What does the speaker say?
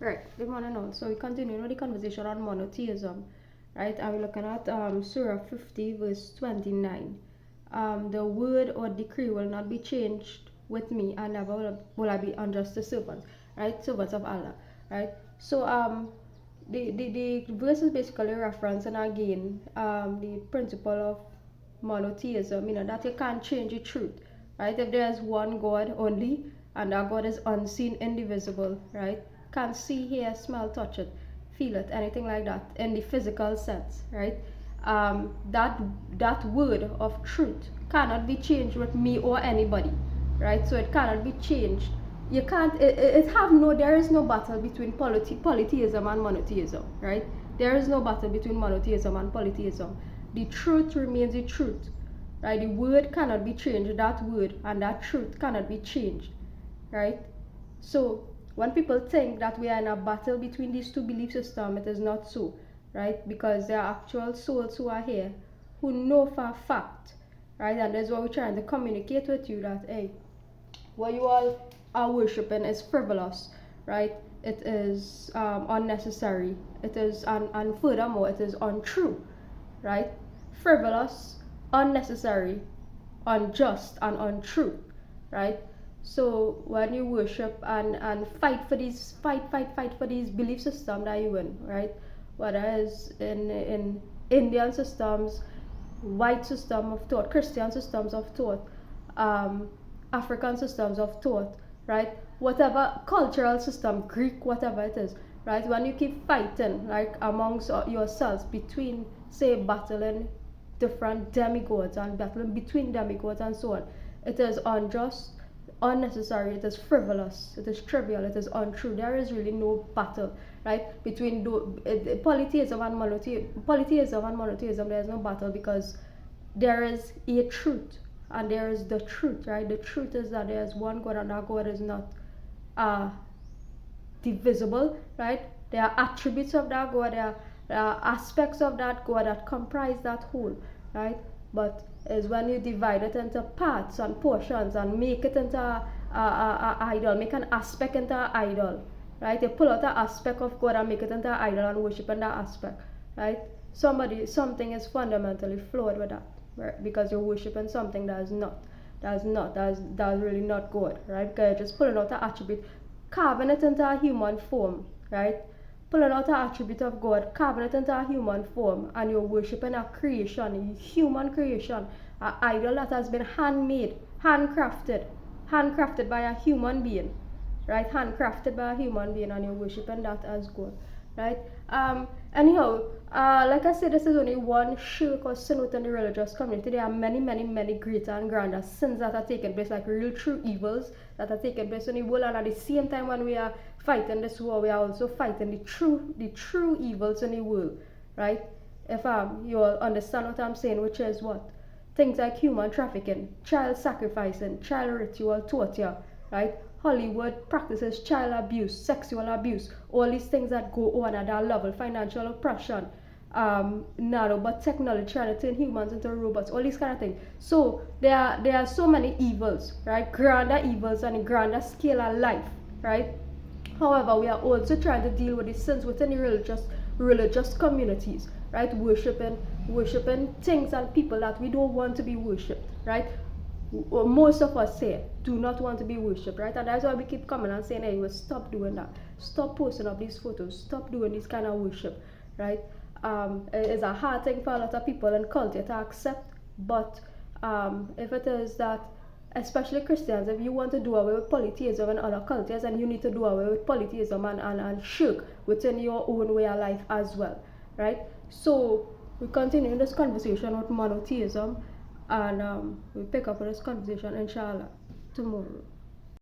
Right, good morning all. So we continue with the conversation on monotheism, right? And we're looking at Surah 50 verse 29. The word or decree will not be changed with me, and never will I be unjust to servants, right? Servants of Allah, right? So the verse is basically referencing again the principle of monotheism, that you can't change the truth, right? If there's one God only, and that God is unseen, indivisible, right? Can't see, hear, smell, touch it, feel it, anything like that in the physical sense, right? That word of truth cannot be changed with me or anybody, right? So it cannot be changed. You can't. It have no. There is no battle between polytheism and monotheism, right? There is no battle between monotheism and polytheism. The truth remains the truth, right? The word cannot be changed. That word and that truth cannot be changed, right? So when people think that we are in a battle between these two belief systems, it is not so, right? Because there are actual souls who are here who know for a fact, right? And that's what we're trying to communicate with you, that hey, what you all are worshiping is frivolous, right? It is unnecessary. It is, and furthermore, it is untrue, right? Frivolous, unnecessary, unjust, and untrue, right? So when you worship and fight for these belief systems that you in, right? Whether it's in Indian systems, white system of thought, Christian systems of thought, African systems of thought, right? Whatever cultural system, Greek, whatever it is, right? When you keep fighting, like amongst yourselves, between, say, battling different demigods and battling between demigods and so on, it is unjust, unnecessary, it is frivolous, it is trivial, it is untrue. There is really no battle, right, between polytheism and monotheism. There is no battle, because there is a truth and there is the truth, right? The truth is that there is one God, and that God is not divisible, right? There are attributes of that God, there are aspects of that God that comprise that whole, right? But is when you divide it into parts and portions and make it into a idol, make an aspect into an idol, right? You pull out an aspect of God and make it into an idol and worship in that aspect, right? Something is fundamentally flawed with that, right? Because you're worshiping something that's really not God, right? Because you're just pulling out an attribute, carving it into a human form, right? Pulling out an attribute of God, carving it into a human form, and you're worshiping a creation, a human creation, an idol that has been handmade, handcrafted by a human being, right? Handcrafted by a human being, and you're worshiping that as God, right? Anyhow, like I said, this is only one shirk or sin within the religious community. There are many greater and grander sins that are taking place, like real true evils that are taking place in the world. And at the same time, when we are fighting this war, we are also fighting the true evils in the world, right? If you all understand what I'm saying, which is what? Things like human trafficking, child sacrificing, child ritual torture, right? Hollywood practices child abuse, sexual abuse, all these things that go on at that level, financial oppression, narrow but technology trying to turn humans into robots, all these kind of things. So there are so many evils, right? Grander evils on a grander scale of life, right? However, we are also trying to deal with the sins within the religious communities, right? Worshiping things and people that we don't want to be worshipped, right? Most of us here do not want to be worshipped, right? And that's why we keep coming and saying, hey, well, stop doing that, stop posting up these photos, stop doing this kind of worship, right? It's a hard thing for a lot of people in culture to accept, but if it is that, especially Christians, if you want to do away with polytheism and other cultures, and you need to do away with polytheism and shirk within your own way of life as well, right? So we continue this conversation with monotheism, and we'll pick up this conversation inshallah tomorrow.